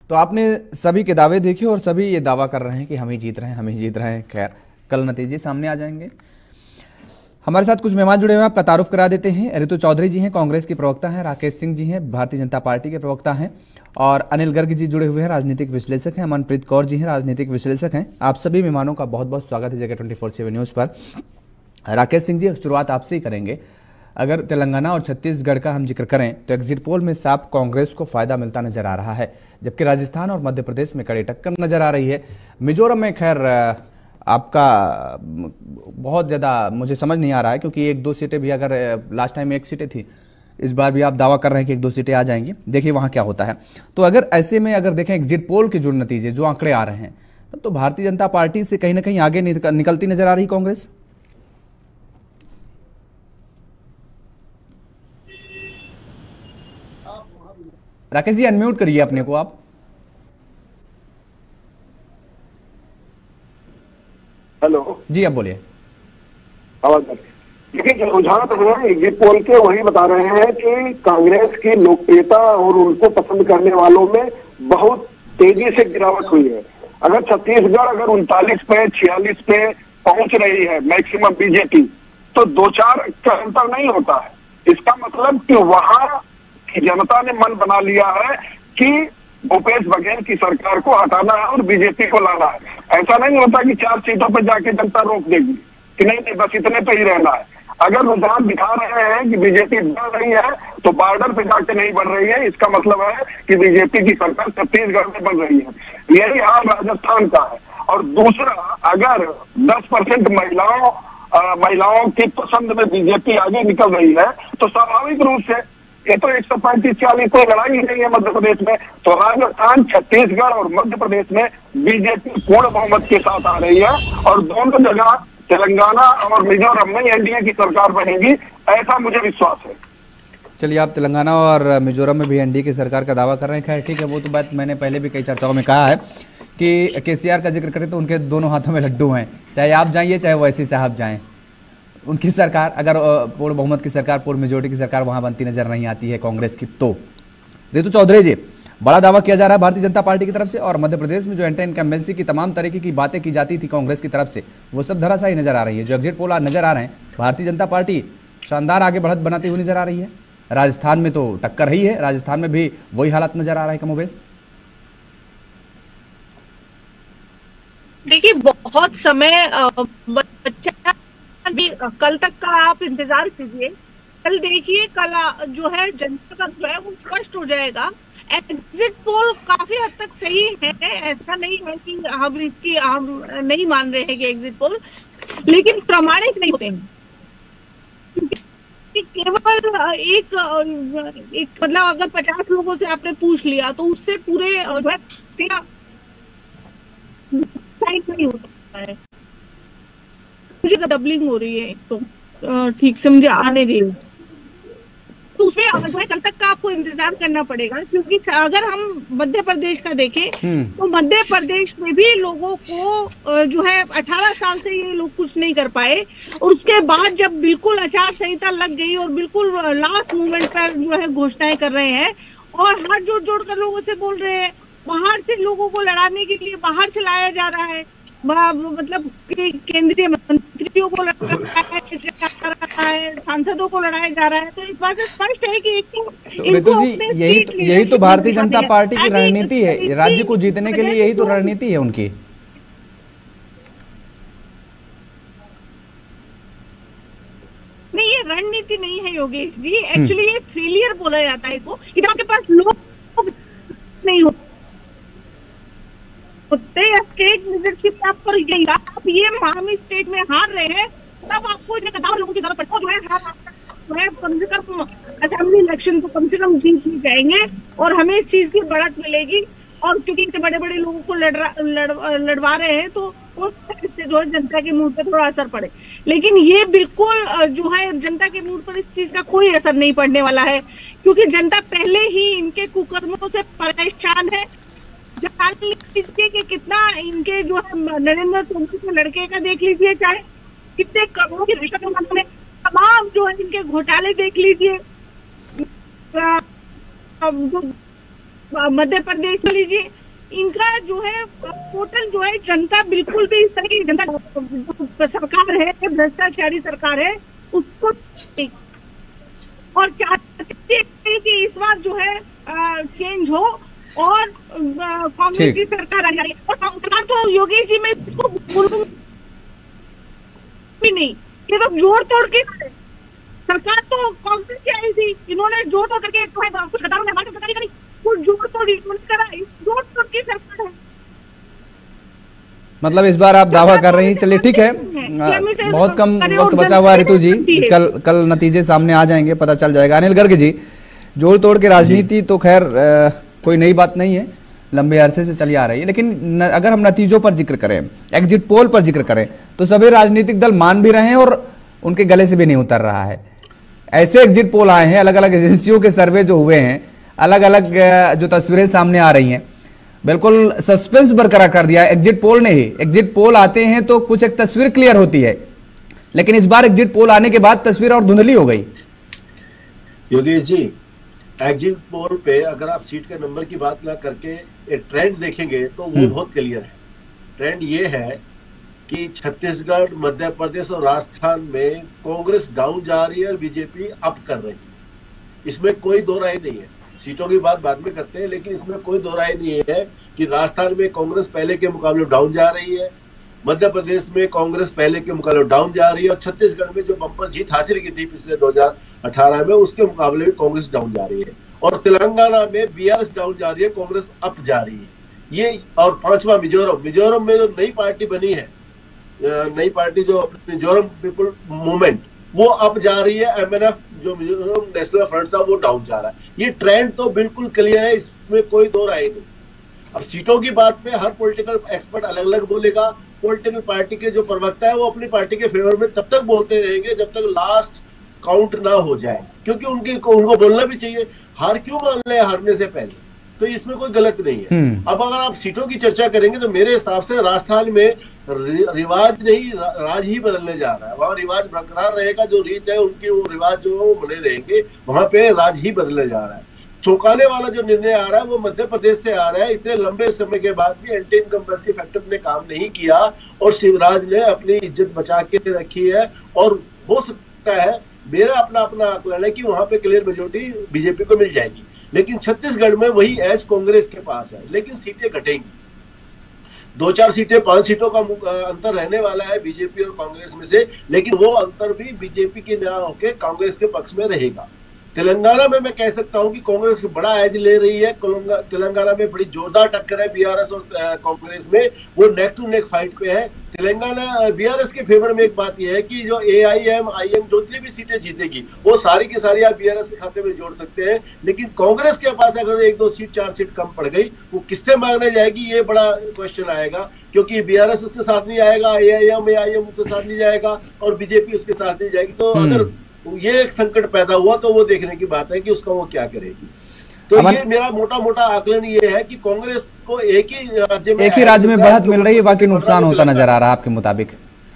तो आपने सभी के दावे देखे और सभी ये दावा कर रहे हैं कि हम ही जीत रहे हैं, हम ही जीत रहे हैं। खैर, कल नतीजे सामने आ जाएंगे। हमारे साथ कुछ मेहमान जुड़े हुए हैं, आपका तारुफ करा देते हैं। ऋतु चौधरी जी हैं, कांग्रेस के प्रवक्ता हैं। राकेश सिंह जी हैं, भारतीय जनता पार्टी के प्रवक्ता हैं। और अनिल गर्ग जी जुड़े हुए हैं, राजनीतिक विश्लेषक हैं। मनप्रीत कौर जी हैं, राजनीतिक विश्लेषक हैं। आप सभी मेहमानों का बहुत बहुत स्वागत है जगह 24/7 न्यूज़ पर। राकेश सिंह जी, शुरुआत आपसे ही करेंगे। अगर तेलंगाना और छत्तीसगढ़ का हम जिक्र करें तो एग्जिट पोल में साफ कांग्रेस को फायदा मिलता नजर आ रहा है, जबकि राजस्थान और मध्य प्रदेश में कड़ी टक्कर नजर आ रही है। मिजोरम में खैर आपका बहुत ज़्यादा मुझे समझ नहीं आ रहा है, क्योंकि एक दो सीटें भी, अगर लास्ट टाइम एक सीटें थी, इस बार भी आप दावा कर रहे हैं कि एक दो सीटें आ जाएंगी। देखिए वहाँ क्या होता है। तो अगर ऐसे में अगर देखें एग्जिट पोल के जो नतीजे, जो आंकड़े आ रहे हैं, तब तो भारतीय जनता पार्टी से कहीं ना कहीं आगे निकलती नजर आ रही कांग्रेस। राकेश जी, अनम्यूट करिए अपने को आप। हेलो जी, आप बोलिए। आवाज देखिए, रुझान तो है एग्जिट पोल के वही बता रहे हैं कि कांग्रेस की लोकप्रियता और उनको पसंद करने वालों में बहुत तेजी से गिरावट हुई है। अगर छत्तीसगढ़ अगर 39 पे 46 पे पहुंच रही है मैक्सिमम बीजेपी, तो 2-4 का अंतर नहीं होता है। इसका मतलब कि वहां की जनता ने मन बना लिया है कि भूपेश बघेल की सरकार को हटाना है और बीजेपी को लाना है। ऐसा नहीं होता कि 4 सीटों पर जाके जनता रोक देगी कि नहीं बस इतने पे ही रहना है। अगर रुझान दिखा रहे हैं कि बीजेपी बढ़ रही है, तो बॉर्डर पे जाके नहीं बढ़ रही है। इसका मतलब है कि बीजेपी की सरकार छत्तीसगढ़ में बढ़ रही है। यही हाल राजस्थान का है। और दूसरा, अगर 10% महिलाओं की पसंद में बीजेपी आगे निकल रही है, तो स्वाभाविक रूप से ये तो 135-40 कोई लड़ाई ही नहीं है मध्य प्रदेश में। तो राजस्थान, छत्तीसगढ़ और मध्य प्रदेश में बीजेपी पूर्ण बहुमत के साथ आ रही है और दोनों जगह तेलंगाना और मिजोरम में एनडीए की सरकार बनेगी, ऐसा मुझे विश्वास है। चलिए, आप तेलंगाना और मिजोरम में भी एनडीए की सरकार का दावा कर रहे हैं। खैर ठीक है, वो तो बात मैंने पहले भी कई चर्चाओं में कहा है कि केसीआर का जिक्र करें तो उनके दोनों हाथों में लड्डू हैं। चाहे आप जाइए चाहे वैसी साहब जाएं, उनकी सरकार अगर पूर्ण बहुमत की सरकार, पूर्ण मेजोरिटी की सरकार वहां बनती नजर नहीं आती है कांग्रेस की। तो ऋतु चौधरी जी, बड़ा दावा किया जा रहा है भारतीय जनता पार्टी की तरफ से, और मध्य प्रदेश में जो एंटी इनकम्बेंसी की तमाम तरीके की बातें की जाती थी कांग्रेस की तरफ से, वो सब धराशायी नजर आ रही है। जो एग्जिट पोल नजर आ रहे हैं, भारतीय जनता पार्टी शानदार आगे बढ़त बनाती हुई नजर आ रही है। राजस्थान में तो टक्कर ही है, राजस्थान में भी वही हालात नजर आ रहा है कमोबेश। देखिए, बहुत समय बच्चा कल तक का आप इंतजार कीजिए। कल देखिए, कल जो है जनता का जो है वो स्पष्ट हो जाएगा। एग्जिट पोल काफी हद तक सही है, ऐसा नहीं है कि हम नहीं मान रहे हैं कि एग्जिट पोल, लेकिन प्रमाणित नहीं होते हैं। केवल एक मतलब अगर 50 लोगों से आपने पूछ लिया तो उससे पूरे जो है साइड नहीं होता है। मुझे डबलिंग हो रही है, तो ठीक से मुझे आने दे, तो उसमें जो है कल तक का आपको इंतजार करना पड़ेगा। क्योंकि अगर हम मध्य प्रदेश का देखें तो मध्य प्रदेश में भी लोगों को जो है 18 साल से ये लोग कुछ नहीं कर पाए, और उसके बाद जब बिल्कुल आचार संहिता लग गई और बिल्कुल लास्ट मोमेंट पर जो है घोषणाएं कर रहे हैं और हाथ जोड़ जोड़ कर लोगों से बोल रहे हैं, बाहर से लोगों को लड़ाने के लिए बाहर से लाया जा रहा है, मतलब केंद्रीय मंत्रियों को लड़ाया जा रहा है, सांसदों को लड़ाया जा रहा है। तो इस बात से स्पष्ट है कि ऋतु जी, यही तो भारतीय जनता पार्टी की रणनीति है, राज्य को जीतने के लिए यही तो रणनीति है उनकी। नहीं, ये रणनीति नहीं है योगेश जी, एक्चुअली ये फेलियर बोला जाता है इसको, कि जब आपके पास लोग नहीं होते या स्टेट लीडरशिप आप पर यही, आप ये हम स्टेट में हार रहे हैं, तब आपको इतने कदार लोगों की जरूरत पड़ती है। कम से कम असेंबली इलेक्शन तो कम से कम जीत ही जाएंगे और हमें इस चीज की बढ़त मिलेगी। और क्योंकि इतने बड़े बड़े लोगों को लड़वा रहे हैं, तो इससे जो है जनता के मूड पर थोड़ा असर पड़े। लेकिन ये बिल्कुल जो है जनता के मूड पर इस चीज का कोई असर नहीं पड़ने वाला है, क्योंकि जनता पहले ही इनके कुकर्मों से परेशान है। जान लीजिए कि कितना इनके जो है नरेंद्र मोदी के लड़के का देख लीजिए, चाहे कितने करोड़ों की रिश्वत में तमाम जो है इनके घोटाले देख लीजिए, मध्य प्रदेश में लीजिए, इनका जो है टोटल जो है जनता बिल्कुल भी इस तरह की जनता सरकार है, भ्रष्टाचारी सरकार है, उसको और चाहते हैं कि इस बार जो है चेंज हो और कांग्रेस की सरकार आ जाए। और सरकार तो योगी जी में इसको बोलूंगी नहीं, ये तो जोड़ तोड़ के सरकार तो कांग्रेस की आई थी, इन्होंने जोड़ तोड़ करके कुछ घटाओ ने हमारी सरकार करी, कुछ जोड़ तोड़ करा, जोड़ तोड़ की सरकार है। मतलब इस बार आप दावा कर रही हैं। चलिए ठीक है, बहुत कम वक्त बचा हुआ है ऋतु जी, कल नतीजे सामने आ जाएंगे, पता चल जाएगा। अनिल गर्ग जी, जोड़ तोड़ के राजनीति तो खैर कोई नई बात नहीं है, लंबे अरसे से चली आ रही है, लेकिन अगर हम नतीजों पर जिक्र करें, एग्जिट पोल पर जिक्र करें, तो सभी राजनीतिक दल मान भी रहे हैं और उनके गले से भी नहीं उतर रहा है। ऐसे एग्जिट पोल आए हैं, अलग अलग एजेंसियों के सर्वे जो हुए हैं, अलग अलग जो तस्वीरें सामने आ रही हैं, बिल्कुल सस्पेंस बरकरार कर दिया है एग्जिट पोल ने ही। एग्जिट पोल आते हैं तो कुछ एक तस्वीर क्लियर होती है, लेकिन इस बार एग्जिट पोल आने के बाद तस्वीर और धुंधली हो गई। योगेश जी, एग्जिट पोल पे अगर आप सीट के नंबर की बात ना करके एक ट्रेंड देखेंगे तो वो बहुत क्लियर है। ट्रेंड ये है कि छत्तीसगढ़, मध्य प्रदेश और राजस्थान में कांग्रेस डाउन जा रही है और बीजेपी अप कर रही है। इसमें कोई दो राय नहीं है। सीटों की बात बाद में करते हैं, लेकिन इसमें कोई दो राय नहीं है कि राजस्थान में कांग्रेस पहले के मुकाबले डाउन जा रही है, मध्य प्रदेश में कांग्रेस पहले के मुकाबले डाउन जा रही है, और छत्तीसगढ़ में जो बम्पर जीत हासिल की थी पिछले 2018 में, उसके मुकाबले में कांग्रेस डाउन जा रही है, और तेलंगाना में बीआरएस डाउन जा रही है, कांग्रेस अप जा रही है। ये और पांचवा मिजोरम में जो नई पार्टी बनी है, नई पार्टी जो मिजोरम पीपल मूवमेंट, वो अप जा रही है। एमएनएफ जो मिजोरम नेशनल फ्रंट था वो डाउन जा रहा है। ये ट्रेंड तो बिल्कुल क्लियर है, इसमें कोई दो राय नहीं। अब सीटों की बात में हर पॉलिटिकल एक्सपर्ट अलग अलग बोलेगा। पॉलिटिकल पार्टी के जो प्रवक्ता है वो अपनी पार्टी के फेवर में तब तक बोलते रहेंगे जब तक लास्ट काउंट ना हो जाए, क्योंकि उनको बोलना भी चाहिए। हार क्यों मान ले हारने से पहले, तो इसमें कोई गलत नहीं है। अब अगर आप सीटों की चर्चा करेंगे तो मेरे हिसाब से राजस्थान में रिवाज नहीं, राज ही बदलने जा रहा है। वहां रिवाज बरकरार रहेगा, जो रीत है उनकी, वो रिवाज जो वो बने रहेंगे, वहां पे राज ही बदलने जा रहा है। चौंकाने वाला जो निर्णय आ रहा है वो मध्य प्रदेश से आ रहा है। इतने लंबे समय के बाद भी एंटी इनकम्बेंसी फैक्टर ने काम नहीं किया और शिवराज ने अपनी इज्जत बचा के रखी है, और हो सकता है, मेरा अपना आकलन है कि वहां पे क्लियर मेजोरिटी बीजेपी को मिल जाएगी। लेकिन छत्तीसगढ़ में वही एज कांग्रेस के पास है, लेकिन सीटें घटेंगी। 2-4 सीटें, 5 सीटों का अंतर रहने वाला है बीजेपी और कांग्रेस में से, लेकिन वो अंतर भी बीजेपी के ना होकर कांग्रेस के पक्ष में रहेगा। तेलंगाना में मैं कह सकता हूं कि कांग्रेस बड़ा एज ले रही है। तेलंगाना में बड़ी जोरदार टक्कर है बीआरएस और कांग्रेस में, वो नेक टू नेक फाइट पे है। तेलंगाना बीआरएस के फेवर में एक बात यह है कि जो एआईएम जितनी भी सीटें जीतेगी वो सारी की सारी आप बीआरएस के खाते में जोड़ सकते हैं। लेकिन कांग्रेस के पास अगर 1-2 सीट, 4 सीट कम पड़ गई, वो किससे मांगने जाएगी, ये बड़ा क्वेश्चन आएगा, क्योंकि बीआरएस उसके साथ नहीं आएगा, एआईएम उसके साथ नहीं जाएगा, और बीजेपी उसके साथ नहीं जाएगी। तो अगर ये एक संकट पैदा हुआ तो वो देखने की बात है कि उसका वो क्या करेगी। तो ये मेरा मोटा आकलन ये है कि कांग्रेस को एक ही राज्य में बढ़त मिल रही है, बाकी नुकसान होता नजर आ रहा है आपके मुताबिक।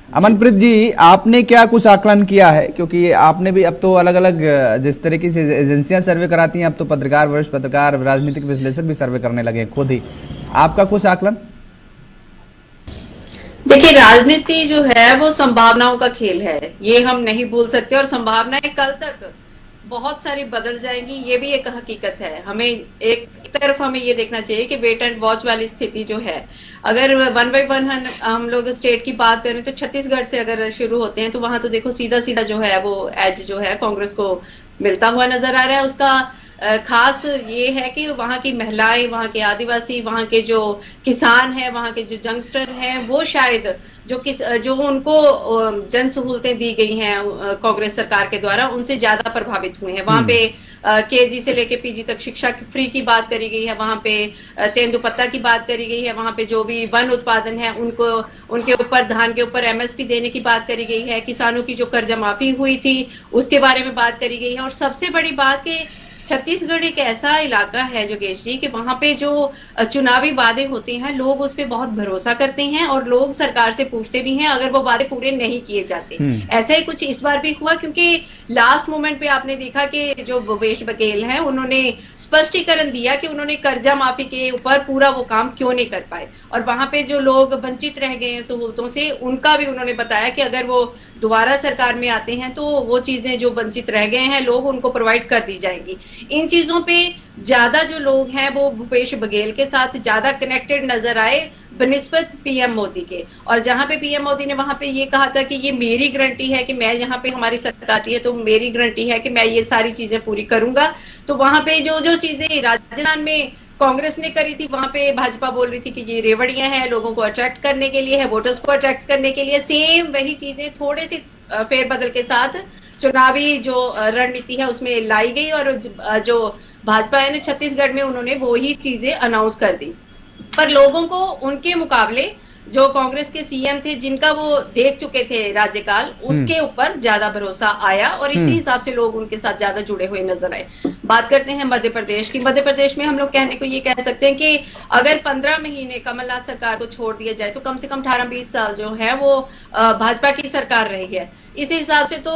अमनप्रीत जी, आपने क्या कुछ आकलन किया है, क्योंकि आपने भी अब तो अलग अलग जिस तरीके से एजेंसियां सर्वे कराती हैं, अब तो पत्रकार, वरिष्ठ पत्रकार, राजनीतिक विश्लेषक भी सर्वे करने लगे खुद ही, आपका कुछ आकलन? देखिए, राजनीति जो है वो संभावनाओं का खेल है, ये हम नहीं भूल सकते, और संभावनाएं कल तक बहुत सारी बदल जाएंगी, ये भी एक हकीकत है। हमें एक तरफ हमें ये देखना चाहिए कि वेट एंड वॉच वाली स्थिति जो है, अगर 1 by 1 हम लोग स्टेट की बात करें तो छत्तीसगढ़ से अगर शुरू होते हैं तो वहां तो देखो सीधा जो है वो एज जो है कांग्रेस को मिलता हुआ नजर आ रहा है। उसका खास ये है कि वहाँ की महिलाएं, वहाँ के आदिवासी, वहाँ के जो किसान हैं, वहाँ के जो यंगस्टर हैं, वो शायद जो उनको जन सहूलतें दी गई हैं कांग्रेस सरकार के द्वारा, उनसे ज्यादा प्रभावित हुए हैं। वहाँ पे केजी से लेके पीजी तक शिक्षा फ्री की बात करी गई है, वहाँ पे तेंदुपत्ता की बात करी गई है, वहाँ पे जो भी वन उत्पादन है उनके ऊपर, धान के ऊपर एमएसपी देने की बात करी गई है, किसानों की जो कर्जा माफी हुई थी उसके बारे में बात करी गई है, और सबसे बड़ी बात कि छत्तीसगढ़ एक ऐसा इलाका है जोगेश जी कि वहां पे जो चुनावी वादे होते हैं लोग उस पे बहुत भरोसा करते हैं और लोग सरकार से पूछते भी हैं अगर वो वादे पूरे नहीं किए जाते। ऐसा ही कुछ इस बार भी हुआ क्योंकि लास्ट मोमेंट पे आपने देखा कि जो भूपेश बघेल हैं उन्होंने स्पष्टीकरण दिया कि उन्होंने कर्जा माफी के ऊपर पूरा वो काम क्यों नहीं कर पाए और वहां पे जो लोग वंचित रह गए हैं सहूलतों से उनका भी उन्होंने बताया कि अगर वो दोबारा सरकार में आते हैं तो वो चीजें जो वंचित रह गए हैं लोग उनको प्रोवाइड कर दी जाएंगी। इन चीजों पे ज्यादा जो लोग हैं वो भूपेश बघेल के साथ ज्यादा कनेक्टेड नजर आए बनिस्बत पीएम मोदी के। और जहां पे पीएम मोदी ने वहां पे ये कहा था कि ये मेरी गारंटी है कि मैं यहाँ पे हमारी सरकार आती है तो मेरी गारंटी है कि मैं ये सारी चीजें पूरी करूंगा। तो वहां पे जो जो चीजें राजस्थान में कांग्रेस ने करी थी वहां पे भाजपा बोल रही थी कि ये रेवड़ियां हैं लोगों को अट्रैक्ट करने के लिए है, वोटर्स को अट्रैक्ट करने के लिए। सेम वही चीजें थोड़े से फेरबदल के साथ चुनावी जो रणनीति है उसमें लाई गई और जो भाजपा है ना छत्तीसगढ़ में उन्होंने वो ही चीजें अनाउंस कर दी। पर लोगों को उनके मुकाबले जो कांग्रेस के सीएम थे जिनका वो देख चुके थे राज्यकाल उसके ऊपर ज्यादा भरोसा आया और इसी हिसाब से लोग उनके साथ ज्यादा जुड़े हुए नजर आए। बात करते हैं मध्य प्रदेश की। मध्य प्रदेश में हम लोग कहने को ये कह सकते हैं कि अगर 15 महीने कमलनाथ सरकार को छोड़ दिया जाए तो कम से कम 18-20 साल जो है वो भाजपा की सरकार रही है। इस हिसाब से तो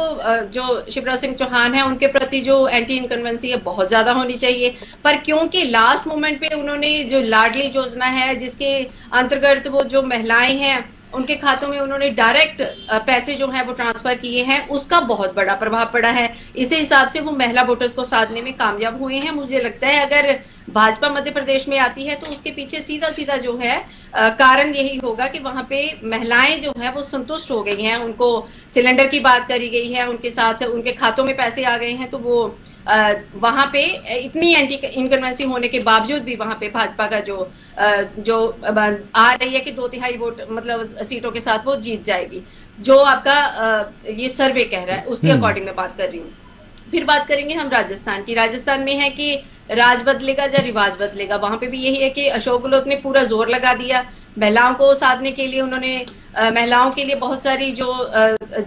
जो शिवराज सिंह चौहान है उनके प्रति जो एंटी इनकन्वेंसी है बहुत ज्यादा होनी चाहिए। पर क्योंकि लास्ट मोमेंट पे उन्होंने जो लाडली योजना है जिसके अंतर्गत वो जो महिलाएं हैं उनके खातों में उन्होंने डायरेक्ट पैसे जो है वो ट्रांसफर किए हैं उसका बहुत बड़ा प्रभाव पड़ा है। इसी हिसाब से वो महिला वोटर्स को साधने में कामयाब हुए हैं। मुझे लगता है अगर भाजपा मध्य प्रदेश में आती है तो उसके पीछे सीधा सीधा जो है कारण यही होगा कि वहां पे महिलाएं जो है वो संतुष्ट हो गई हैं, उनको सिलेंडर की बात करी गई है, उनके साथ उनके खातों में पैसे आ गए हैं। तो वो वहां पे इतनी एंटी इनकन्वेंसी होने के बावजूद भी वहां पे भाजपा का जो आ रही है कि 2/3 वोट मतलब सीटों के साथ वो जीत जाएगी जो आपका ये सर्वे कह रहा है उसके अकॉर्डिंग मैं बात कर रही हूँ। फिर बात करेंगे हम राजस्थान की। राजस्थान में है कि राज बदलेगा या रिवाज बदलेगा। वहां पे भी यही है कि अशोक गहलोत ने पूरा जोर लगा दिया महिलाओं को साधने के लिए। उन्होंने महिलाओं के लिए बहुत सारी जो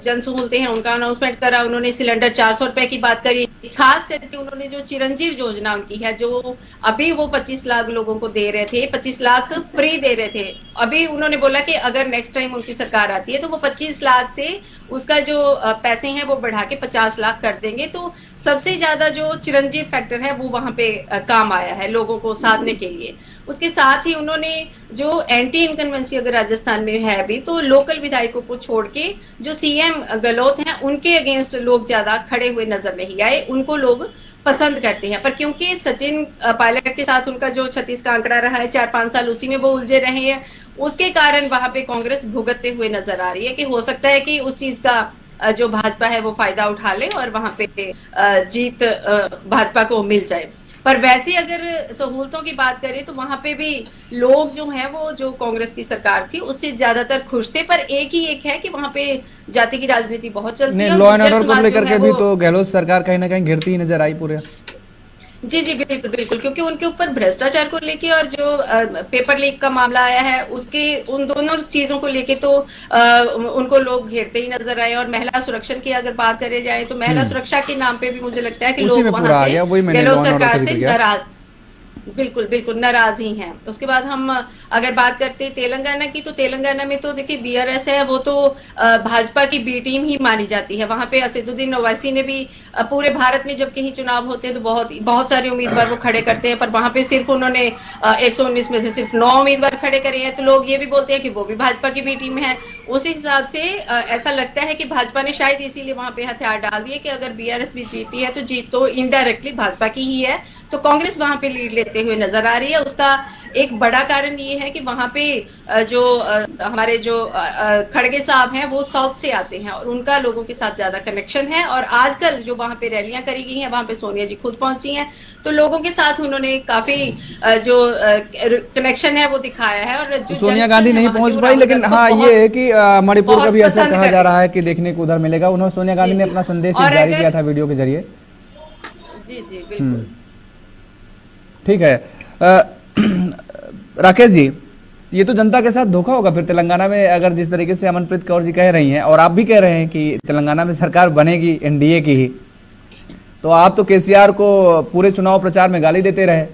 जन सहूलतें हैं उनका अनाउंसमेंट करा। उन्होंने सिलेंडर 400 रुपए की बात करी। खास करके उन्होंने जो चिरंजीव योजना उनकी है जो अभी वो 25 लाख लोगों को दे रहे थे, 25 लाख फ्री दे रहे थे। अभी उन्होंने बोला कि अगर नेक्स्ट टाइम उनकी सरकार आती है तो वो 25 लाख से उसका जो पैसे हैं वो बढ़ा के 50 लाख कर देंगे। तो सबसे ज्यादा जो चिरंजीव फैक्टर है वो वहां पे काम आया है लोगों को साधने के लिए। उसके साथ ही उन्होंने जो एंटी इनकन्वेंसी अगर राजस्थान में है अभी तो लोकल विधायकों को छोड़ के जो सीएम गहलोत हैं उनके अगेंस्ट लोग ज्यादा खड़े हुए नजर नहीं आए, उनको लोग पसंद करते हैं। पर क्योंकि सचिन पायलट के साथ उनका जो 36 का आंकड़ा रहा है 4-5 साल उसी में वो उलझे रहे हैं उसके कारण वहां पे कांग्रेस भुगतते हुए नजर आ रही है कि हो सकता है कि उस चीज का जो भाजपा है वो फायदा उठा ले और वहां पे जीत भाजपा को मिल जाए। पर वैसे अगर सहूलतों की बात करें तो वहां पे भी लोग जो हैं वो जो कांग्रेस की सरकार थी उससे ज्यादातर खुश थे। पर एक है कि वहां पे जाति की राजनीति बहुत चलती है। लॉ एंड ऑर्डर को लेकर के भी तो गहलोत सरकार कहीं ना कहीं घिरती ही नजर आई पूरे। जी बिल्कुल बिल्कुल, क्योंकि उनके ऊपर भ्रष्टाचार को लेके और जो पेपर लीक का मामला आया है उसके उन दोनों चीजों को लेके तो उनको लोग घेरते ही नजर आए। और महिला सुरक्षा की अगर बात करे जाए तो महिला सुरक्षा के नाम पे भी मुझे लगता है कि लोग वहां से गहलोत सरकार से नाराज बिल्कुल नाराज ही हैं। उसके बाद हम अगर बात करते हैं तेलंगाना की तो तेलंगाना में तो देखिए बीआरएस है वो तो भाजपा की बी टीम ही मानी जाती है। वहां पे असदुद्दीन ओवैसी ने भी पूरे भारत में जब कहीं चुनाव होते हैं तो बहुत सारे उम्मीदवार वो खड़े करते हैं पर वहां पे सिर्फ उन्होंने 119 में से सिर्फ 9 उम्मीदवार खड़े करे हैं। तो लोग ये भी बोलते हैं कि वो भी भाजपा की बी टीम है। उस हिसाब से ऐसा लगता है कि भाजपा ने शायद इसीलिए वहां पे हथियार डाल दिए कि अगर बीआरएस भी जीती है तो जीत तो इनडायरेक्टली भाजपा की ही है। तो कांग्रेस वहां पे लीड लेते हुए नजर आ रही है। उसका एक बड़ा कारण ये है कि वहां पे जो हमारे जो खड़गे साहब हैं वो साउथ से आते हैं और उनका लोगों के साथ ज्यादा कनेक्शन है। और आजकल जो वहां पे रैलियां करी गई हैं वहां पे सोनिया जी खुद पहुंची हैं तो लोगों के साथ उन्होंने काफी जो कनेक्शन है वो दिखाया है। और जो सोनिया गांधी नहीं पहुंच पाई लेकिन हाँ ये है कि मणिपुर का भी ऐसा कहा जा रहा है कि देखने को उधर मिलेगा। उन्होंने सोनिया गांधी ने अपना संदेश जारी किया था वीडियो के जरिए। जी बिल्कुल ठीक है। राकेश जी ये तो जनता के साथ धोखा होगा फिर तेलंगाना में अगर जिस तरीके से अमनप्रीत कौर जी कह रही हैं और आप भी कह रहे हैं कि तेलंगाना में सरकार बनेगी एनडीए की ही, तो आप तो केसीआर को पूरे चुनाव प्रचार में गाली देते रहे,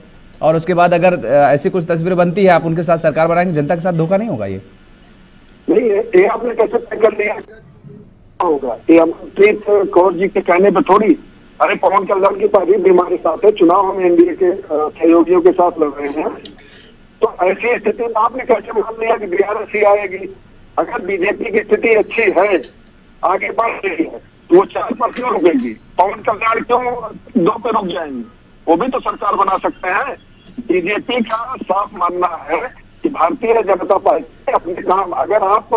और उसके बाद अगर ऐसी कुछ तस्वीर बनती है, आप उनके साथ सरकार बनाएंगे, जनता के साथ धोखा नहीं होगा? ये नहीं है, ये आपने कैसे तय कर लिया होगा? ये अमनप्रीत कौर जी के कहने पे थोड़ी। अरे पवन कल्याण की पार्टी भी हमारे साथ है, चुनाव हम एनडीए के सहयोगियों के साथ लड़ रहे हैं। तो ऐसी स्थिति में आपने कैसे मान लिया कि बीआरएस ही आएगी? अगर बीजेपी की स्थिति अच्छी है, आगे बढ़ रही है, तो वो 4 पर क्यों रुकेगी? पवन कल्याण क्यों 2 पे रुक जाएंगे? वो भी तो सरकार बना सकते हैं। बीजेपी का साफ मानना है कि भारतीय जनता पार्टी अपने काम, अगर आप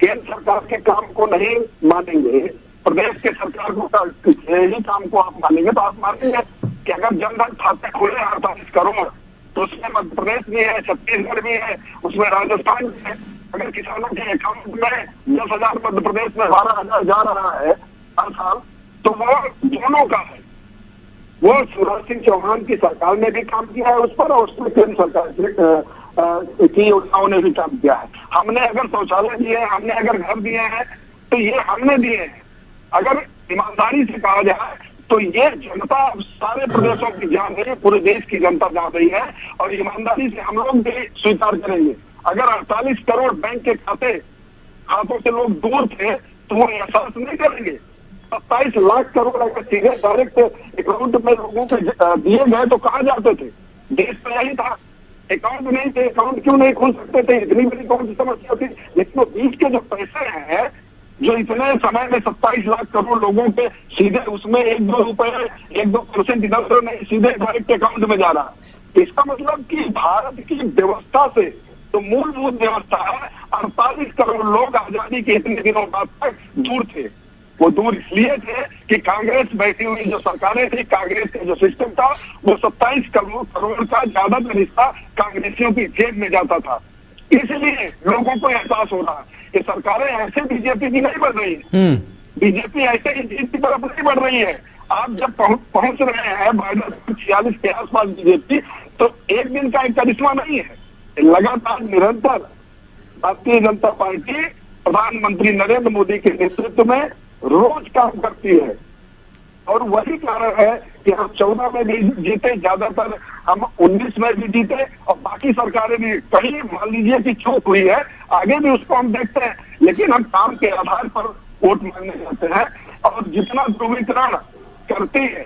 केंद्र सरकार के काम को नहीं मानेंगे, प्रदेश के सरकार को ही काम को आप मानेंगे, तो आप मानेंगे कि अगर जनधन खाते खुले 48 करोड़, तो उसमें मध्य प्रदेश भी है, छत्तीसगढ़ भी है, उसमें राजस्थान भी है। अगर किसानों के अकाउंट में 10,000 मध्य प्रदेश में 12,000 जा रहा है हर साल, तो वो दोनों का है। वो शिवराज सिंह चौहान की सरकार ने भी काम किया है उस पर, और उसमें केंद्र सरकार की योजनाओं ने भी काम किया है। हमने अगर शौचालय दिए हैं, हमने अगर घर दिए हैं, तो ये हमने दिए हैं। अगर ईमानदारी से कहा जाए तो ये जनता सारे प्रदेशों की जान रही है, पूरे देश की जनता जान रही है, और ईमानदारी से हम लोग भी स्वीकार करेंगे। अगर 48 करोड़ बैंक के खातों से लोग दूर थे, तो वो एहसास नहीं करेंगे। 27 लाख करोड़ अगर सीधे डायरेक्ट अकाउंट में लोगों को दिए गए तो कहाँ जाते थे? देश में यही था, अकाउंट नहीं थे, अकाउंट क्यों नहीं खोल सकते थे? इतनी बड़ी कौन सी समस्या थी? लेकिन बीच के जो पैसे हैं, जो इतने समय में 27 लाख करोड़ लोगों के सीधे, उसमें 1-2 रुपए 1-2% इधर नहीं, सीधे डायरेक्ट अकाउंट में जा रहा है। इसका मतलब कि भारत की व्यवस्था से तो मूलभूत व्यवस्था है, 48 करोड़ लोग आजादी के इतने दिनों बाद तक दूर थे। वो दूर इसलिए थे कि कांग्रेस बैठी हुई जो सरकारें थी, कांग्रेस का जो सिस्टम था, वो 27 करोड़ का ज्यादातर हिस्सा कांग्रेसियों की जेब में जाता था। इसलिए लोगों को एहसास हो रहा है कि सरकारें ऐसे बीजेपी की नहीं बढ़ रही है, बीजेपी ऐसे ही जीत की तरफ नहीं बढ़ रही है। आप जब पहुंच रहे हैं 46 के आसपास बीजेपी, तो एक दिन का एक करिश्मा नहीं है, लगातार निरंतर भारतीय जनता पार्टी प्रधानमंत्री नरेंद्र मोदी के नेतृत्व में रोज काम करती है। और वही कारण है कि हम 14 में भी जीते, ज्यादातर हम 19 में भी जीते, और बाकी सरकारें भी कहीं मान लीजिए कि चूक हुई है, आगे भी उसको हम देखते हैं, लेकिन हम काम के आधार पर वोट मांगने जाते हैं। और जितना ध्रुवीकरण करती है,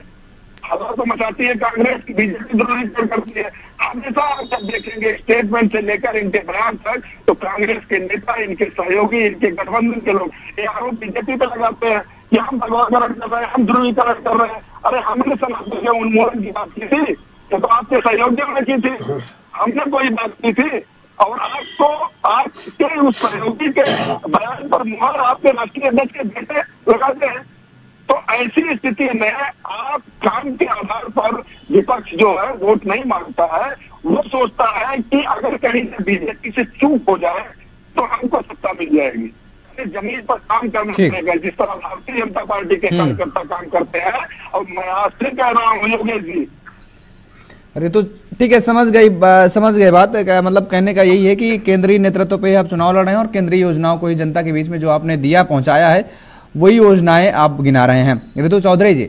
हवा तो मचाती है कांग्रेस की, बीजेपी ध्रुवीकरण करती है। हमेशा आप जब देखेंगे स्टेटमेंट से लेकर इनके बयान तक, तो कांग्रेस के नेता, इनके सहयोगी, इनके गठबंधन के लोग ये आरोप बीजेपी पे लगाते हैं कि हम भगवाकरण कर रहे हैं, हम ध्रुवीकरण कर रहे हैं। अरे हमने समाज के उन्मूलन की बात की थी, तो आपके सहयोगियों ने की थी, हमने कोई बात की थी। और आपको आपके उस सहयोगी के बयान पर मुहर आपके राष्ट्रीय अध्यक्ष के बेटे लगाते हैं। तो ऐसी स्थिति में आप काम के आधार पर, विपक्ष जो है वोट नहीं मांगता है, वो सोचता है कि अगर कहीं से बीजेपी से चूक हो जाए तो हमको सत्ता मिल जाएगी। जमीन पर काम करना पड़ेगा, जिस तरह भारतीय जनता पार्टी के कार्यकर्ता काम करते हैं। और मैं आज से कह रहा हूँ योगेश जी, अरे तो ठीक है, समझ गए बात। मतलब कहने का यही है कि केंद्रीय नेतृत्व पे आप चुनाव लड़ रहे हैं, और केंद्रीय योजनाओं को ही जनता के बीच में जो आपने दिया, पहुंचाया है, वही योजनाएं आप गिना रहे हैं। ऋतु चौधरी जी,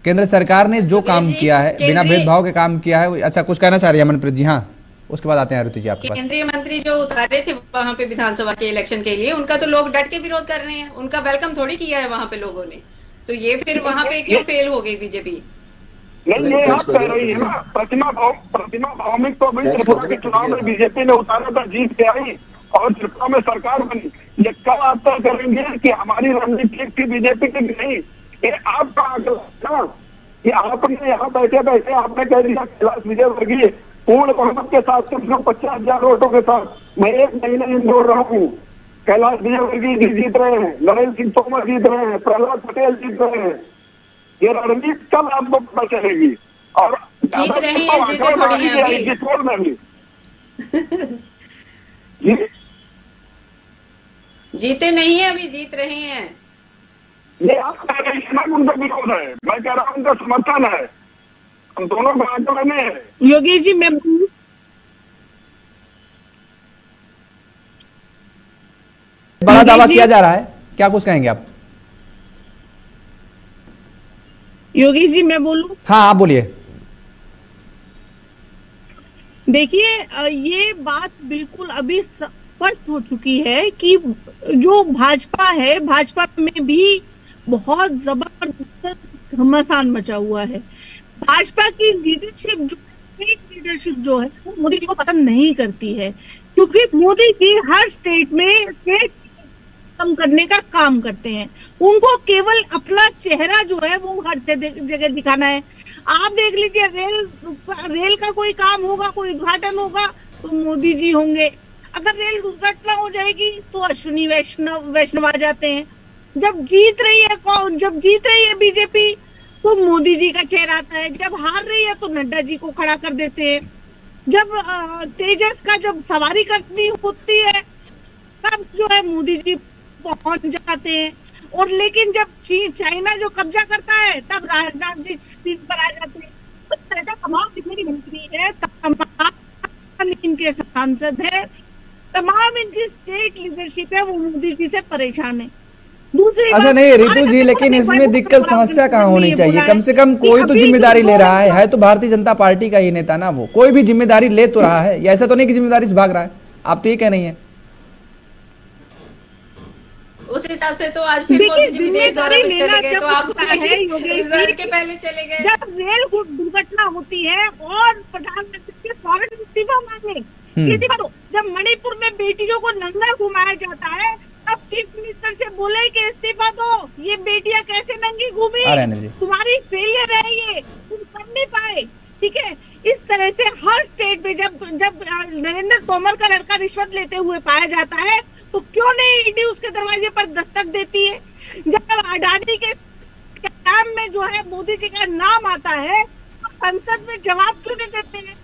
केंद्र सरकार ने जो काम किया है, बिना भेदभाव के काम किया है। अच्छा, कुछ कहना चाह रही है मनप्रीत जी? हाँ, उसके बाद आते हैं ऋतु जी आपके पास। केंद्रीय मंत्री जो उतारे थे वहां पे विधानसभा के इलेक्शन के लिए, उनका तो लोग डट के विरोध कर रहे हैं, उनका वेलकम थोड़ी किया है वहां पे लोगों ने। तो ये फिर वहां पे क्यों फेल हो गई बीजेपी? नहीं, ये आप कह रही है ना, प्रतिमा भौमिक तो अभी त्रिपुरा के चुनाव में बीजेपी ने उतारा था, जीत के आई और त्रिपुरा में सरकार बनी। ये कब आप तय करेंगे कि हमारी रणनीति ठीक थी बीजेपी की नहीं? ये आपका आंकड़ा ना कि आपने यहाँ बैठे बैठे आपने कह दिया कैलाश विजयवर्गीय पूर्ण बहुमत के साथ, सिर्फ 50,000 वोटों के साथ मैं 1 महीने इंदौर रहा हूँ। कैलाश विजयवर्गीय जी जीत रहे हैं, नरेंद्र सिंह तोमर जीत रहे हैं, प्रहलाद पटेल जीत रहे हैं। ये रणनीति कल आपको पता चलेगी। और जीत रहे हैं, जीते थोड़ी हैं अभी। जिसकोल में भी जी जीते नहीं है, अभी जीत रहे हैं। ये आप कह रहे हैं उनका विरोध है, मैं कह रहा हूँ उनका समर्थन है। हम दोनों भाजपा में है। योगेश जी, मैं बड़ा दावा किया जा रहा है, क्या कुछ कहेंगे आप? योगी जी मैं बोलूं? हाँ आप बोलिए। देखिए ये बात बिल्कुल अभी स्पष्ट हो चुकी है कि जो भाजपा है, भाजपा में भी बहुत जबरदस्त घमासान मचा हुआ है। भाजपा की लीडरशिप जो है वो मोदी जी को पसंद नहीं करती है, क्योंकि मोदी जी हर स्टेट में स्टेट कम करने का काम करते हैं। उनको केवल अपना चेहरा जो है वो हर जगह दिखाना है। आप देख लीजिए, रेल का कोई काम होगा, कोई उद्घाटन होगा तो मोदी जी होंगे। अगर रेल दुर्घटना हो जाएगी तो अश्विनी वैष्णव आ जाते हैं। जब जीत रही है बीजेपी तो मोदी जी का चेहरा आता है। जब हार रही है तो नड्डा जी को खड़ा कर देते हैं। जब तेजस का जब सवारी करनी होती है तब जो है मोदी जी पहुंच जाते हैं। और लेकिन जब चाइना जो कब्जा करता है तब राजनाथ जी स्क्रीन पर आ जाते हैं। तो तमाम जितने भी मंत्री है, तमाम इनके सांसद है, तमाम इनकी स्टेट लीडरशिप है, वो मोदी जी से परेशान है। दूसरी अच्छा नहीं ऋतु जी, लेकिन इसमें दिक्कत समस्या कहाँ होनी चाहिए? कम से कम कोई तो जिम्मेदारी ले रहा है तो भारतीय जनता पार्टी का ही नेता ना, वो कोई भी जिम्मेदारी ले तो रहा है, ऐसा तो नहीं कि जिम्मेदारी से भाग रहा है। आप तो ये कह रही हैं। उस हिसाब से तो आज फिर मोदी जी विदेश दौरे पे चले गए, तो आप रिजल्ट के पहले चले गए। जब रेल दुर्घटना होती है और प्रधानमंत्री के फौरन इस्तीफा मांगे, जब मणिपुर में बेटियों को नंगा घुमाया जाता है तब चीफ मिनिस्टर से बोले कि इस्तीफा दो, ये बेटियां कैसे नंगी घूमी, तुम्हारी फेलियर है, ये तुम कर नहीं पाए। ठीक है, इस तरह से हर स्टेट में जब नरेंद्र तोमर का लड़का रिश्वत लेते हुए पाया जाता है तो क्यों नहीं ईडी उसके दरवाजे पर दस्तक देती है? जब अडानी के काम में जो है मोदी जी का नाम आता है तो संसद में जवाब क्यों नहीं देते हैं?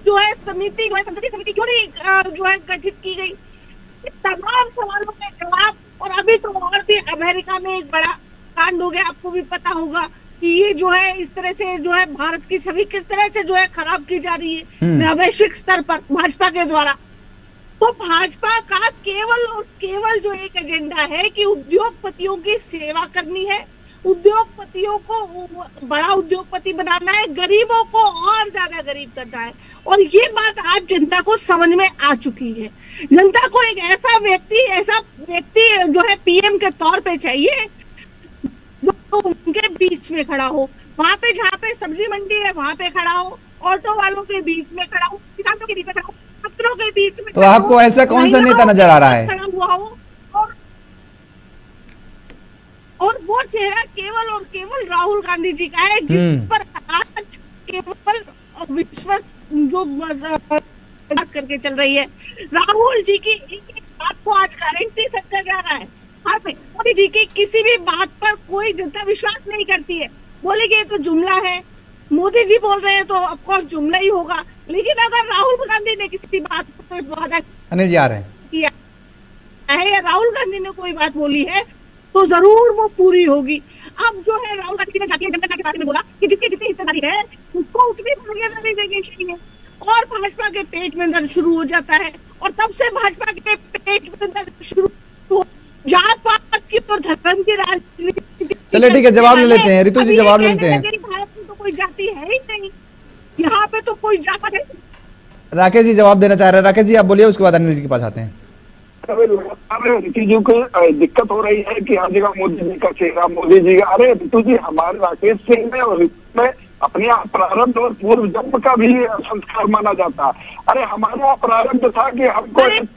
जो है समिति, जो है संसदीय समिति क्यों नहीं जो है गठित की गई? तमाम सवालों के जवाब। और अभी तो और भी अमेरिका में एक बड़ा कांड हो गया, आपको भी पता होगा कि ये जो है इस तरह से जो है भारत की छवि किस तरह से जो है खराब की जा रही है वैश्विक स्तर पर भाजपा के द्वारा। तो भाजपा का केवल और केवल जो एक एजेंडा है कि उद्योगपतियों की सेवा करनी है, उद्योगपतियों को बड़ा उद्योगपति बनाना है, गरीबों को और ज्यादा गरीब करना है। और ये बात आज जनता को समझ में आ चुकी है। जनता को एक ऐसा व्यक्ति जो है पीएम के तौर पे चाहिए जो उनके बीच में खड़ा हो, वहां पे जहाँ पे सब्जी मंडी है वहां पे खड़ा हो, ऑटो वालों के बीच में खड़ा हो, किसानों के बीच में खड़ा हो, छात्रों के बीच में। तो आपको ऐसा कौन सा नेता नजर आ रहा है? खड़ा हुआ हो और वो चेहरा केवल और केवल राहुल गांधी जी का है, जिस पर आज केवल विश्वास जो बात करके चल रही है। राहुल जी की एक बात को आज गारंटी सकता जा रहा है। मोदी जी की किसी भी बात पर कोई जनता विश्वास नहीं करती है। बोलेंगे तो जुमला है, मोदी जी बोल रहे हैं तो ऑफकोर्स जुमला ही होगा। लेकिन अगर राहुल गांधी ने किसी बात पर वादा अनिल जी आ रहे हैं किया है या राहुल गांधी ने कोई बात बोली है तो जरूर वो पूरी होगी। अब जो है राहुल गांधी ने जातीय जनता के बारे में बोला कि जितनी जितनी हिस्सेदारी है उसको उतनी मर्यादा नहीं देनी चाहिए, और भाजपा के पेट में दर्द शुरू हो जाता है। और तब से भाजपा के पेट में दर्द शुरू हो, जात पात की और धर्म की राजनीति। चलिए ठीक है, जवाब ले लेते हैं ऋतु जी, जवाब ले लेते हैं। भारत में तो कोई जाति है ही नहीं, यहाँ पे तो कोई जात है। राकेश जी जवाब देना चाह रहे हैं। राकेश जी आप बोलिए, उसके बाद अनिल जी के पास आते हैं। ऋतु जी को दिक्कत हो रही है कि हर जगह मोदी जी का चेहरा, मोदी जी का। अरे ऋतु जी, हमारे राकेश सिंह में और में अपने यहाँ प्रारंभ और पूर्व जन्म का भी संस्कार माना जाता। अरे हमारे यहाँ प्रारंभ था कि हमको एक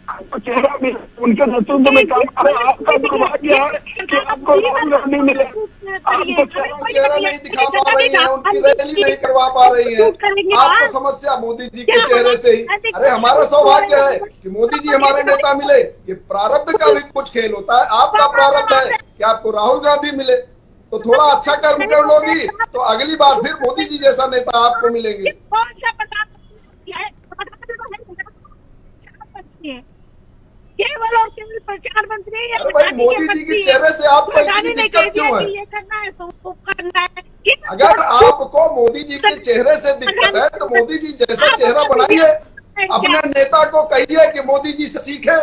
आपको चेहरा भी उनके नेतृत्व में काम। अरे आपका दुर्भाग्य है कि आपको राहुल गांधी मिले, आपको चेहरा नहीं दिखा पा रही है, उनकी रैली नहीं करवा पा रही है। आपको समस्या मोदी जी के चेहरे से ही। अरे हमारा सौभाग्य है कि मोदी जी हमारे नेता मिले। ये प्रारब्ध का भी कुछ खेल होता है। आपका प्रारब्ध है कि आपको राहुल गांधी मिले, तो थोड़ा अच्छा कर्म कर लोगी तो अगली बार फिर मोदी जी जैसा नेता आपको मिलेंगे। केवल और केवल प्रचार मंत्री है। अरे भाई, मोदी जी के चेहरे से आपको इतनी दिक्कत क्यों है? ये करना है तो वो करना है। अगर आपको मोदी जी के चेहरे से दिक्कत है तो मोदी जी जैसा चेहरा बनाइए, अपने नेता को कहिए कि मोदी जी से सीखे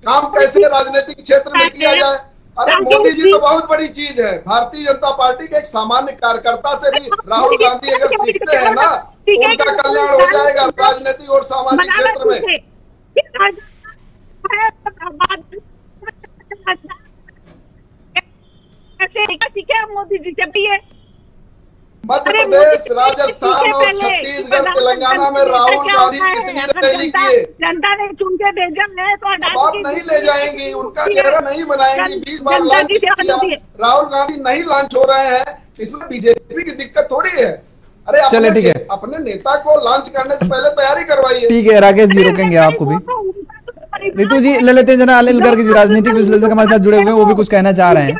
काम कैसे राजनीतिक क्षेत्र में किया जाए। अरे मोदी जी तो बहुत बड़ी चीज है। भारतीय जनता पार्टी के एक सामान्य कार्यकर्ता से भी राहुल गांधी अगर सीखते हैं ना तो उनका कल्याण हो जाएगा राजनीतिक और सामाजिक क्षेत्र में। सीखे मोदी जी से भी है। मध्य प्रदेश, राजस्थान और छत्तीसगढ़, तेलंगाना में राहुल गांधी कितनी रैली किए। जनता ने चुन के भेजा है तो आप नहीं ले जाएंगी, उनका चेहरा नहीं बनाएंगी। 20 बार लॉन्च किया, राहुल गांधी नहीं लॉन्च हो रहे हैं, इसमें बीजेपी की दिक्कत थोड़ी है। अरे अपने नेता को लॉन्च करने से पहले तैयारी करवाइए। ठीक है राकेश जी, रोकेंगे आपको भी। रितु जी ले लेते हैं जना अनिल गर्ग जी, राजनीतिक विश्लेषक हमारे साथ जुड़े हुए हैं, वो भी कुछ कहना चाह रहे हैं।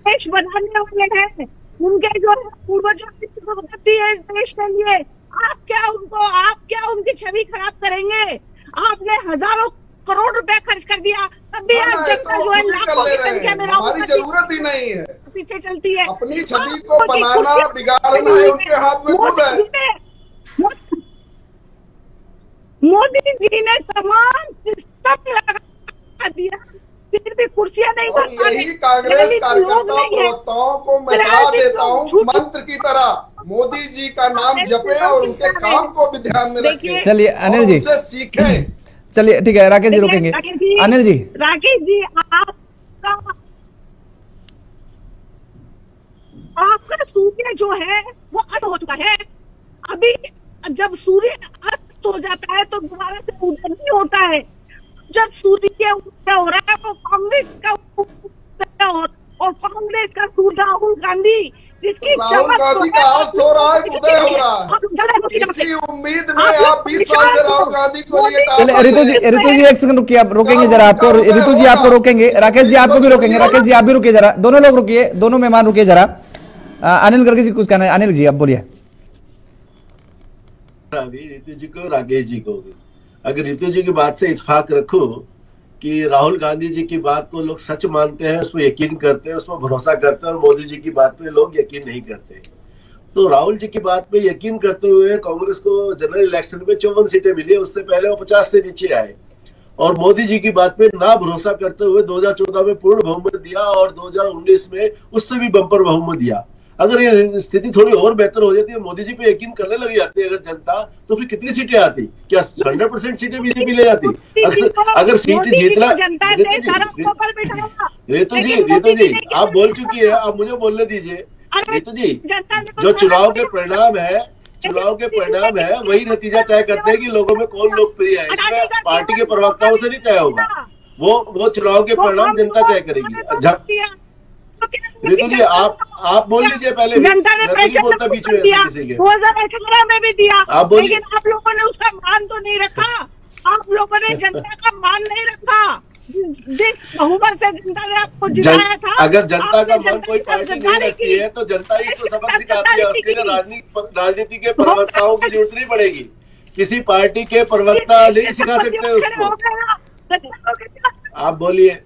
देश बनाने वाले हैं, उनके जो पूर्वजों की संपत्ति है इस देश के लिए, आप क्या उनकी छवि खराब करेंगे? आपने हजारों करोड़ रुपए खर्च कर दिया, तब भी आज जनता जो है लाखों की संख्या में हमारी जरूरत ही नहीं है, पीछे चलती है। अपनी छवि को बनाना बिगाड़ना है उनके हाथ में खुद है। मोदी जी ने तमाम सिस्टम लगा दिया, फिर भी कुर्सियां नहीं बन पा रही। यही कांग्रेस कार्यकर्ता प्रवक्ताओं को मैं सलाह देता हूँ, मंत्र की तरह मोदी जी का नाम जपें और उनके काम को भी ध्यान में रखें। चलिए अनिल जी, उनसे सीखें। चलिए ठीक है राकेश जी, रोकेंगे। अनिल जी, राकेश जी आपका सूर्य जो है वो अस्त हो चुका है। अभी जब सूर्य अस्त हो जाता है तो दोबारा से उदय नहीं होता है। जब सूर्य उदय हो रहा है वो कांग्रेस का उदय और कांग्रेस का सूर्य राहुल गांधी, जिसकी राहुल गांधी का अस्त हो रहा है, उदय हो रहा है। इसी उम्मीद में आप 20 साल से राहुल गांधी को लिए। रितु जी एक सेकंड रुकिए, आप रोकेंगे जरा आपको। रितु जी आपको रोकेंगे, राकेश जी आपको भी रोकेंगे। राकेश जी आप भी रुकिए जरा, दोनों लोग रुकिए, दोनों मेहमान रुकिए जरा। अनिल गर्ग जी कुछ कहना है। अनिल जी आप बोलिए। रितु जी को, राकेश जी को, अगर रितु जी की बात से इत्तेफाक रखो कि राहुल गांधी जी की बात को लोग सच मानते हैं, उसमें यकीन करते हैं, उसमें भरोसा करते हैं, और मोदी जी की बात पे लोग यकीन नहीं करते, तो राहुल जी की बात पे यकीन करते हुए कांग्रेस को जनरल इलेक्शन में 54 सीटें मिली, उससे पहले वो 50 से नीचे आए। और मोदी जी की बात पे ना भरोसा करते हुए 2014 में पूर्ण बहुमत दिया और 2019 में उससे भी बम्पर बहुमत दिया। अगर ये स्थिति थोड़ी और बेहतर हो जाती है, मोदी जी पे यकीन करने लग जाती है अगर जनता, तो फिर कितनी सीटें आती? क्या 100% सीटें बीजेपी ले जाती? अगर सीट जीतना, रितु जी आप बोल चुकी है, आप मुझे बोलने दीजिए। रितु जी, जो चुनाव के परिणाम है वही नतीजा तय करते हैं कि लोगों में कौन लोकप्रिय है। इसमें पार्टी के प्रवक्ताओं से नहीं तय होगा, वो चुनाव के परिणाम जनता तय करेगी। रितु जी आप बोल लीजिए पहले, जनता ने बोलता बीच में दिया, 2018 में भी दिया, लेकिन आप लोगों ने उसका मान तो नहीं रखा। आप लोगों ने जनता का मान नहीं रखा, जिस बहुमत से जनता ने आपको जिताया था। अगर जनता का मान कोई पार्टी नहीं रखती है तो जनता इसको सबक सिखाती है, उसके लिए राजनीति के प्रवक्ताओं की जरूरत नहीं पड़ेगी। किसी पार्टी के प्रवक्ता नहीं सिखा सकते उसको। आप बोलिए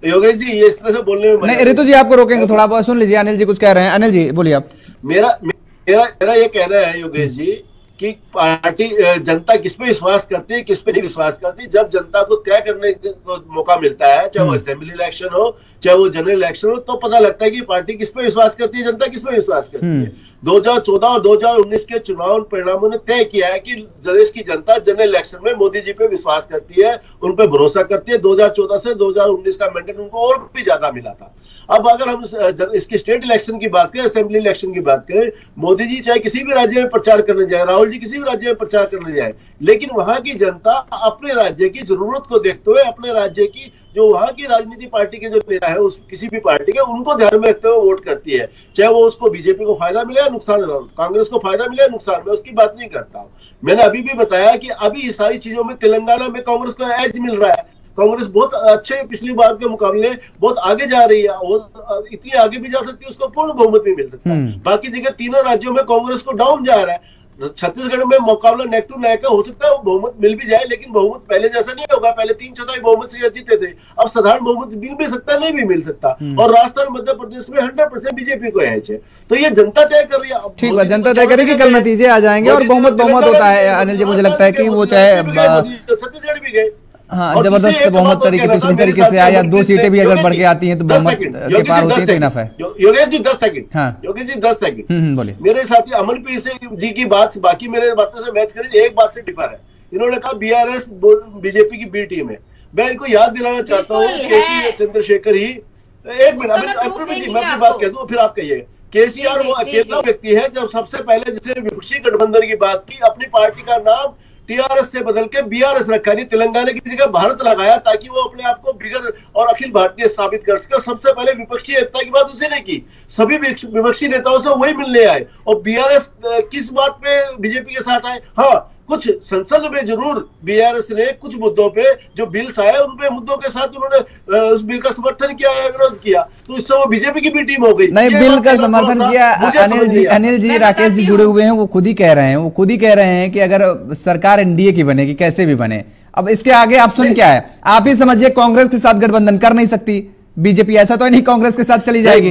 योगेश जी, ये इस तरह से बोलने में नहीं। रितु जी आपको रोकेंगे, थोड़ा बहुत सुन लीजिए। अनिल जी कुछ कह रहे हैं, अनिल जी बोलिए आप। मेरा ये कहना है योगेश जी कि पार्टी जनता किस पे विश्वास करती है, किस पे नहीं विश्वास करती। जब जनता को तय करने को मौका मिलता है, चाहे वो असेंबली इलेक्शन हो, चाहे वो जनरल इलेक्शन हो, तो पता लगता है कि पार्टी किस पे विश्वास करती है, जनता किस पे विश्वास करती है। 2014 और 2019 के चुनाव परिणामों ने तय किया है कि देश की जनता जनरल इलेक्शन में मोदी जी पे विश्वास करती है, उन पे भरोसा करती है। 2014 से 2019 का मैंडेट उनको और भी ज्यादा मिला था। अब अगर हम इसकी स्टेट इलेक्शन की बात करें, असेंबली इलेक्शन की बात करें, मोदी जी चाहे किसी भी राज्य में प्रचार करने जाए, राहुल जी किसी भी राज्य में प्रचार करने जाए, लेकिन वहां की जनता अपने राज्य की जरूरत को देखते हुए, अपने राज्य की जो वहां की राजनीतिक पार्टी के जो नेता है, उस किसी भी पार्टी के, उनको ध्यान में रखते हुए वोट करती है। चाहे वो उसको बीजेपी को फायदा मिले या नुकसान, कांग्रेस को फायदा मिले या नुकसान, मैं उसकी बात नहीं करता। मैंने अभी भी बताया कि अभी इस सारी चीजों में तेलंगाना में कांग्रेस को एज मिल रहा है। कांग्रेस बहुत अच्छे पिछली बार के मुकाबले बहुत आगे जा रही है, और इतनी आगे भी जा सकती है, उसको पूर्ण बहुमत भी मिल सकता है। बाकी जगह तीनों राज्यों में कांग्रेस को डाउन जा रहा है। छत्तीसगढ़ में मुकाबला नेक टू नेक हो सकता है, वो बहुमत मिल भी जाए, लेकिन बहुमत पहले जैसा नहीं होगा। पहले 3/4 बहुमत से जीते थे, अब साधारण बहुमत मिल भी सकता है, नहीं भी मिल सकता। और राजस्थान मध्य प्रदेश में 100% बीजेपी को एज है, तो ये जनता तय कर रही है। ठीक है, जनता तय करेगी, कल नतीजे आ जाएंगे और बहुमत होता है। अनिल जी मुझे लगता है कि वो चाहे छत्तीसगढ़ भी गए, हाँ, जबरदस्त बहुमत तरीके दूसरी तरीके से आया, 2 सीटें भी अगर बढ़ के आती हैं तो बहुमत के पार होती है तो इनफ है। योगेश जी 10 सेकंड, हाँ योगेश जी 10 सेकंड बोलिए। मेरे साथी अमनप्रीत जी की बात बाकी मेरे बातों से मैच करें, एक बात से डिफर है। इन्होंने कहा बीआरएस बीजेपी की बी टीम है। मैं इनको याद दिलाना चाहता हूँ केसी चंद्रशेखर ही, एक मिनट अमनप्रीत जी मैं अपनी बात कह दूं फिर आप कहिए। केसीआर वो अकेला व्यक्ति है जब सबसे पहले जिसने विपक्षी गठबंधन की बात की, अपनी पार्टी का नाम टीआरएस से बदल के बीआरएस रखा, नहीं तेलंगाना की जगह भारत लगाया ताकि वो अपने आप को बिगर और अखिल भारतीय साबित कर सके। सबसे पहले विपक्षी एकता की बात उसी ने की, सभी विपक्षी नेताओं से वही मिलने आए। और बीआरएस किस बात पे बीजेपी के साथ आए? हाँ, कुछ संसद में जरूर बीआरएस ने कुछ मुद्दों पे जो बिल्स आए उन पे मुद्दों के साथ उन्होंने उस बिल का समर्थन किया या विरोध किया, तो इससे वो बीजेपी की भी टीम हो गई। नहीं, बिल का समर्थन किया। अनिल जी राकेश जी जुड़े हुए हैं, वो खुद ही कह रहे हैं कि अगर सरकार एनडीए की बनेगी कैसे भी बने, अब इसके आगे ऑप्शन क्या है? आप ही समझिए, कांग्रेस के साथ गठबंधन कर नहीं सकती बीजेपी, ऐसा तो नहीं कांग्रेस के साथ चली जाएगी।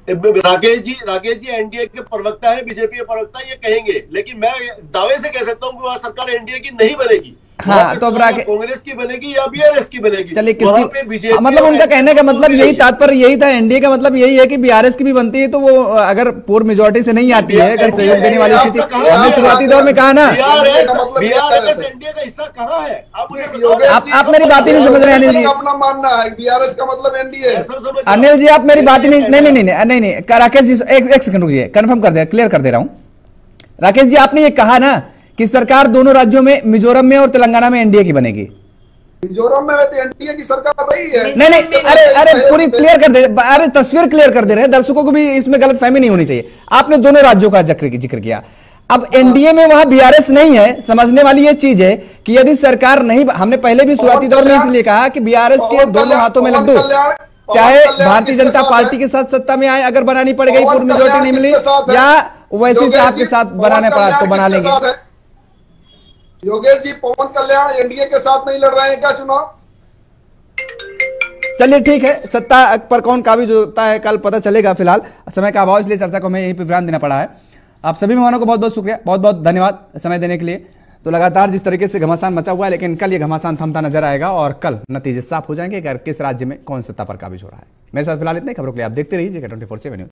राकेश जी एनडीए के प्रवक्ता है, बीजेपी के प्रवक्ता, ये कहेंगे, लेकिन मैं दावे से कह सकता हूँ कि वहां सरकार एनडीए की नहीं बनेगी। हाँ, तो कांग्रेस की बनेगी या बीआरएस की बनेगी। चलिए किसकी, मतलब उनका कहने का मतलब यही तात्पर्य यही था, एनडीए का मतलब यही है कि बीआरएस की भी बनती है तो वो अगर पूर्व मेजोरिटी से नहीं आती है, अगर सहयोग देने वाली स्थिति, हमने शुरुआती दौर में कहा ना। बीआरएस एनडीए का हिस्सा कहाँ है? आप मेरी बात ही नहीं समझ रहे हैं अनिल जी। अपना मानना है बीआरएस का मतलब एनडीए है। अनिल जी आप मेरी बात ही नहीं, राकेश जी एक सेकंड रुकिए, कंफर्म कर दे, क्लियर कर दे रहा हूं। राकेश जी आपने ये कहा ना कि सरकार दोनों राज्यों में, मिजोरम में और तेलंगाना में एनडीए की बनेगी। मिजोरम में तो एनडीए की सरकार रही है। नहीं, अरे पूरी क्लियर कर दे, अरे तस्वीर क्लियर कर दे रहे हैं, दर्शकों को भी इसमें गलतफहमी नहीं होनी चाहिए। आपने दोनों राज्यों का जिक्र किया, अब एनडीए में वहां बीआरएस नहीं है। समझने वाली ये चीज है कि यदि सरकार नहीं, हमने पहले भी शुरुआती दौर में इसलिए कहा कि बीआरएस के दोनों हाथों में लड्डू, चाहे भारतीय जनता पार्टी के साथ सत्ता में आए, अगर बनानी पड़ गई, पूर्व मेजोरिटी नहीं मिली, या वैसे से आपके साथ बनाने पड़ा तो बना लेंगे। योगेश जी पवन कल्याण एनडीए के साथ नहीं लड़ रहे हैं क्या चुनाव? चलिए ठीक है, सत्ता पर कौन काबिज होता है कल पता चलेगा। फिलहाल समय का अभाव, इसलिए चर्चा को हमें यहीं पर विराम देना पड़ा है। आप सभी मेहमानों को बहुत बहुत शुक्रिया, बहुत बहुत धन्यवाद समय देने के लिए। तो लगातार जिस तरीके से घमासान मचा हुआ है, लेकिन कल ये घमासान थमता नजर आएगा और कल नतीजे साफ हो जाएंगे कि किस राज्य में कौन सत्ता पर काबिज हो रहा है। मेरे साथ फिलहाल इतने खबरों के लिए आप देखते रहिए J24/7 न्यूज़।